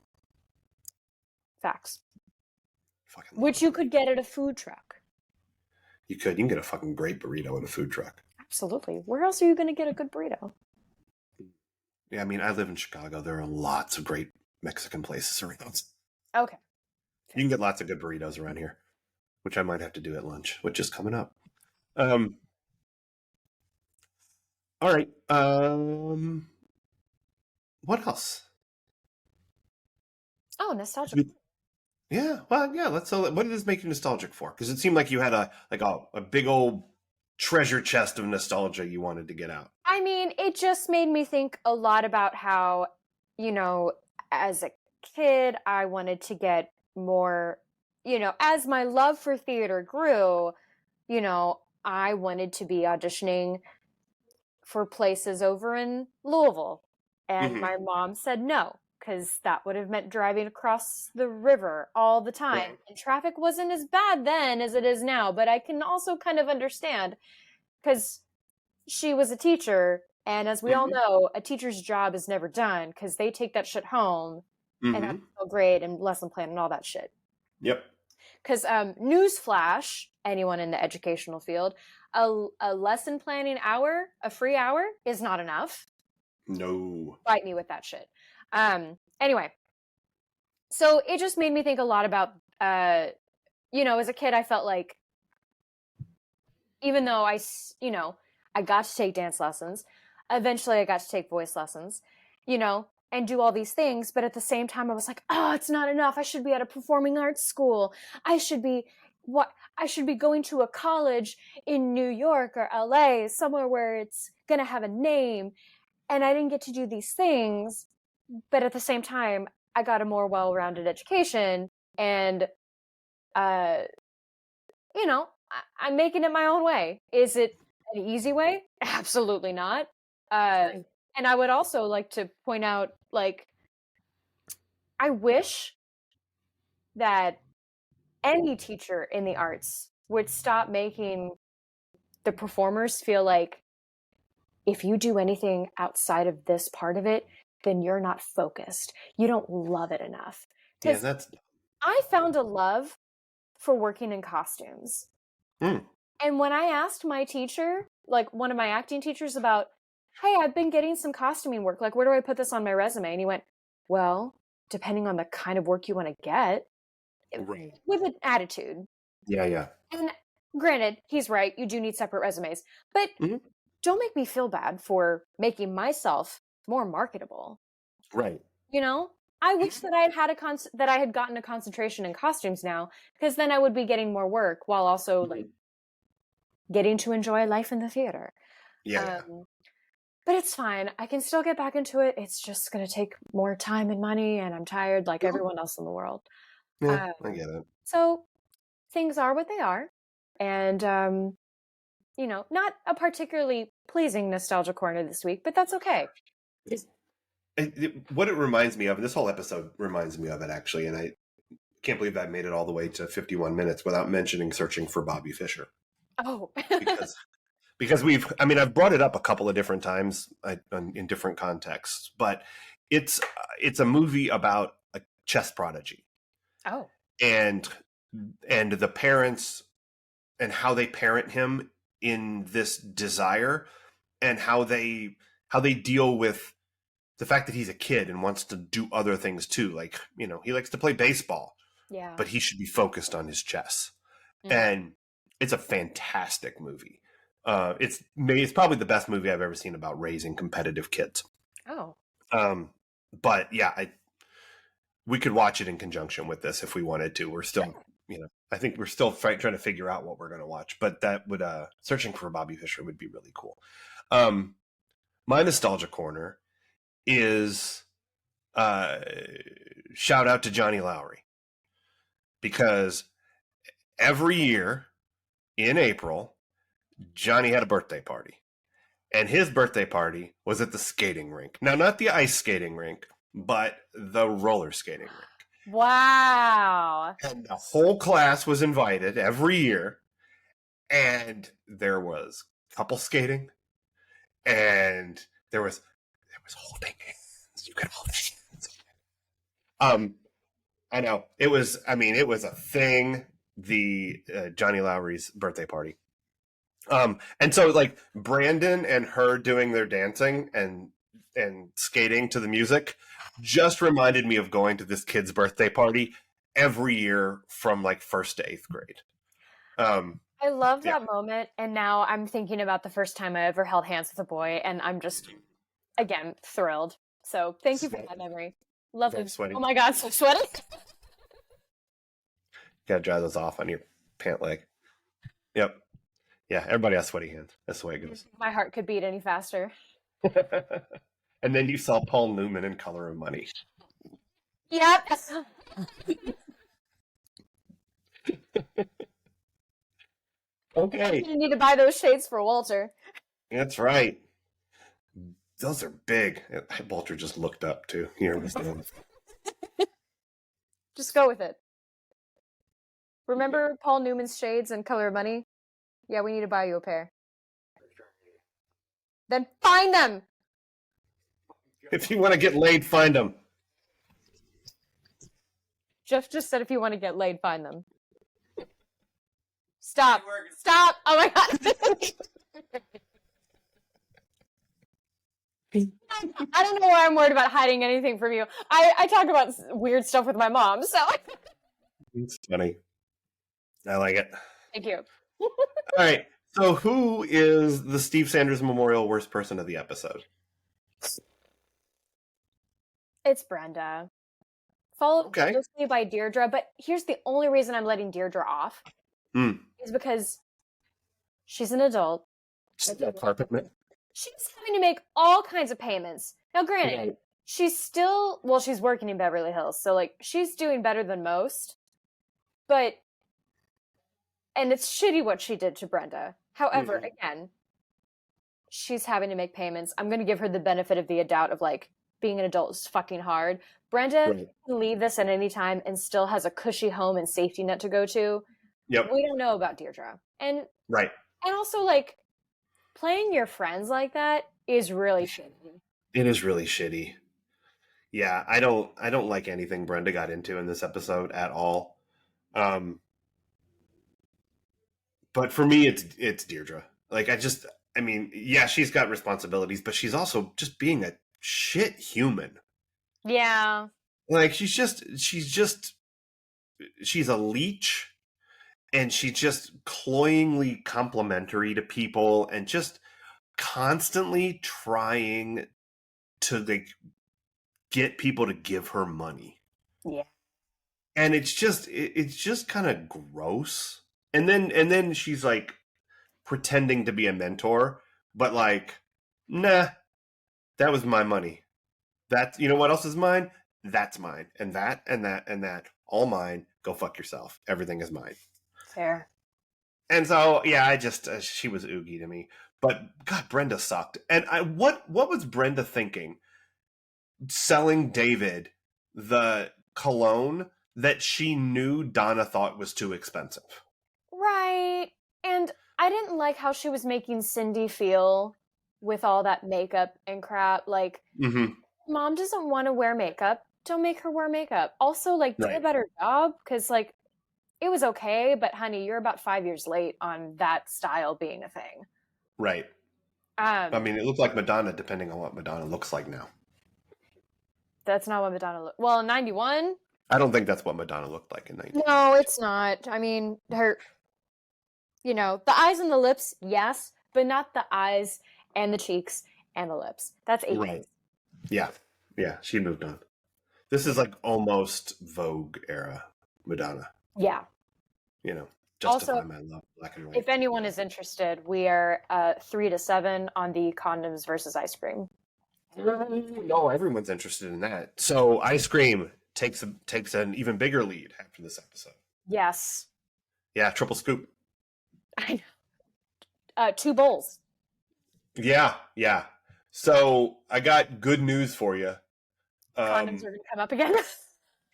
facts. Fucking love a Which you burrito. could get at a food truck. You could. You can get a fucking great burrito at a food truck. Absolutely. Where else are you going to get a good burrito? Yeah, I mean, I live in Chicago. There are lots of great Mexican places around. Okay. You can get lots of good burritos around here, which I might have to do at lunch, which is coming up. Um, all right. What else? Oh, nostalgic. Yeah, well, yeah. Let's. What did this make you nostalgic for? Because it seemed like you had a big old treasure chest of nostalgia you wanted to get out. I mean, it just made me think a lot about how, you know, as a kid, I wanted to get more, as my love for theater grew, I wanted to be auditioning for places over in Louisville. And Mm-hmm. my mom said no, because that would have meant driving across the river all the time. Right. And traffic wasn't as bad then as it is now, but I can also kind of understand because she was a teacher, and as we all Mm-hmm. know, a teacher's job is never done because they take that shit home and have Mm-hmm. to feel great and lesson plan and all that shit. Yep. Because newsflash, anyone in the educational field, a lesson planning hour, a free hour, is not enough. No. Fight me with that shit. Anyway, so it just made me think a lot about, as a kid, I felt like even though I got to take dance lessons, eventually I got to take voice lessons, and do all these things. But at the same time, I was like, oh, it's not enough. I should be at a performing arts school. I should be going to a college in New York or LA, somewhere where it's going to have a name. And I didn't get to do these things. But at the same time, I got a more well-rounded education and, uh, I'm making it my own way. Is it an easy way? Absolutely not. And I would also like to point out, like, I wish that any teacher in the arts would stop making the performers feel like if you do anything outside of this part of it, then you're not focused. You don't love it enough. Yeah, Because that's. I found a love for working in costumes. Mm. And when I asked my teacher, like one of my acting teachers, about, hey, I've been getting some costuming work. Like, where do I put this on my resume? And he went, well, depending on the kind of work you want to get, Right. with an attitude. Yeah, yeah. And granted, he's right. You do need separate resumes. But Mm-hmm. don't make me feel bad for making myself more marketable. Right. You know, I wish that I had had that I had gotten a concentration in costumes now, because then I would be getting more work while also like getting to enjoy life in the theater. Yeah. But it's fine. I can still get back into it. It's just going to take more time and money, and I'm tired like everyone else in the world. Yeah, I Um, get it. so things are what they are. And, not a particularly pleasing nostalgia corner this week, but that's okay. What it reminds me of, and this whole episode reminds me of it actually, and I can't believe I made it all the way to 51 minutes without mentioning Searching for Bobby Fischer. Oh. because I've brought it up a couple of different times in different contexts, but it's a movie about a chess prodigy. Oh. And the parents and how they parent him in this desire, and how they deal with the fact that he's a kid and wants to do other things too. Like, he likes to play baseball, Yeah. but he should be focused on his chess. And it's a fantastic movie. It's probably the best movie I've ever seen about raising competitive kids. Oh. But yeah, we could watch it in conjunction with this if we wanted to. We're still, I think we're still trying to figure out what we're going to watch. But that would, Searching for Bobby Fischer would be really cool. My nostalgia corner is shout out to Johnny Lowry, because every year in April, Johnny had a birthday party, and his birthday party was at the skating rink. Now, not the ice skating rink, but the roller skating rink. Wow. And the whole class was invited every year, and there was couple skating, and there was holding hands. You could hold hands. I know it was a thing. The Johnny Lowry's birthday party. And so like Brandon and her doing their dancing and skating to the music just reminded me of going to this kid's birthday party every year from like 1st to 8th grade. I love that moment, and now I'm thinking about the first time I ever held hands with a boy, and I'm just, again, thrilled. So thank you for that memory. Lovely. Sweaty. Oh my God, so sweaty. Gotta dry those off on your pant leg. Yep. Yeah, everybody has sweaty hands. That's the way it goes. My heart could beat any faster. And then you saw Paul Newman in Color of Money. Yep. Okay. You need to buy those shades for Walter. That's right. Those are big. Walter just looked up too. Here, just go with it. Remember Paul Newman's shades and Color of Money? Yeah, we need to buy you a pair. Then find them! If you want to get laid, find them. Jeff just said if you want to get laid, find them. Stop. Stop! Oh my God. I don't know why I'm worried about hiding anything from you. I talk about weird stuff with my mom, so. It's funny. I like it. Thank you. All right. So who is the Steve Sanders Memorial worst person of the episode? It's Brenda. Followed closely by Deirdre, but here's the only reason I'm letting Deirdre off. Is because she's an adult. She's a carpet man. She's having to make all kinds of payments. Now, granted, she's working in Beverly Hills, so, like, she's doing better than most. But, and it's shitty what she did to Brenda. However, again, she's having to make payments. I'm going to give her the benefit of the doubt of, like, being an adult is fucking hard. Brenda can leave this at any time and still has a cushy home and safety net to go to. Yep. We don't know about Deirdre. And also, like, playing your friends like that is really shitty. It is really shitty. Yeah, I don't like anything Brenda got into in this episode at all. But for me, it's Deirdre. Like, she's got responsibilities, but she's also just being a shit human. Yeah. Like, she's a leech, and she's just cloyingly complimentary to people and just constantly trying to, like, get people to give her money. Yeah. And it's just kind of gross. And then she's like pretending to be a mentor, but like, nah, that was my money. That's, you know what else is mine? That's mine. And that and that and that. All mine. Go fuck yourself. Everything is mine. Fair. And so, yeah, I just she was oogie to me. But God, Brenda sucked. And what was Brenda thinking? Selling David the cologne that she knew Donna thought was too expensive. Right. And I didn't like how she was making Cindy feel with all that makeup and crap. Like, Mom doesn't want to wear makeup. Don't make her wear makeup. Also, like, do a better job, because, like, it was okay, but honey, you're about 5 years late on that style being a thing. Right. I mean, it looked like Madonna, depending on what Madonna looks like now. That's not what Madonna looked. Well, in 91? I don't think that's what Madonna looked like in 91. No, it's not. I mean, her, you know, the eyes and the lips, yes, but not the eyes and the cheeks and the lips. That's 80s. Right. Yeah. Yeah, she moved on. This is like almost Vogue era Madonna. Yeah. You know, justify my love, black and white. If anyone is interested, we are 3-7 on the condoms versus ice cream. No, everyone's interested in that. So ice cream takes an even bigger lead after this episode. Yes. Yeah, triple scoop. I know. 2 bowls. Yeah. So I got good news for you. Condoms are going to come up again.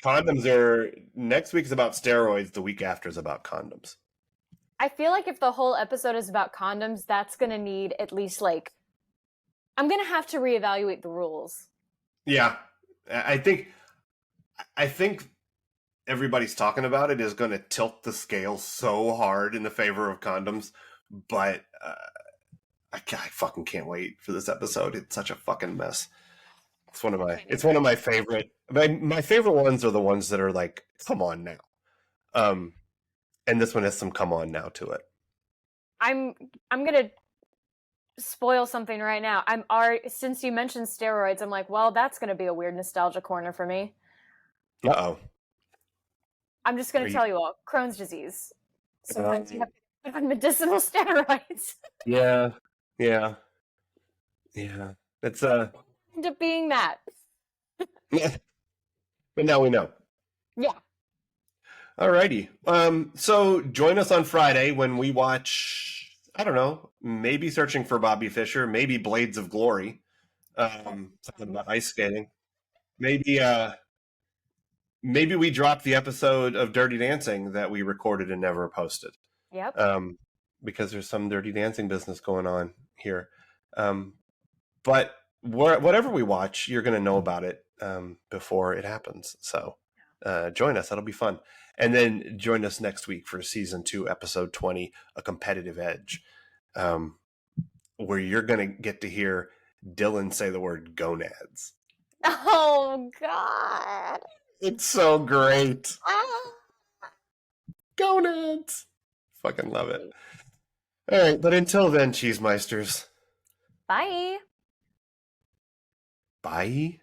Condoms are, next week is about steroids. The week after is about condoms. I feel like if the whole episode is about condoms, that's going to need at least like, I'm going to have to reevaluate the rules. Yeah. I think everybody's talking about it is going to tilt the scale so hard in the favor of condoms, but I fucking can't wait for this episode. It's such a fucking mess. It's one of my favorite. My favorite ones are the ones that are like, come on now. And this one has some come on now to it. I'm gonna spoil something right now. Since you mentioned steroids, I'm like, well, that's gonna be a weird nostalgia corner for me. Uh-oh. I'm just gonna tell you all, Crohn's disease. Sometimes you have to put on medicinal steroids. Yeah. It's End up being that. Yeah. But now we know. Yeah. Alrighty. So join us on Friday when we watch, I don't know, maybe Searching for Bobby Fischer, maybe Blades of Glory. Something about ice skating. Maybe we drop the episode of Dirty Dancing that we recorded and never posted. Yep. Because there's some Dirty Dancing business going on here. But whatever we watch, you're going to know about it before it happens. So join us. That'll be fun. And then join us next week for season 2, episode 20, A Competitive Edge, where you're going to get to hear Dylan say the word gonads. Oh, God. It's so great. Gonads. Fucking love it. All right, but until then, Cheesemeisters. Bye. Bye.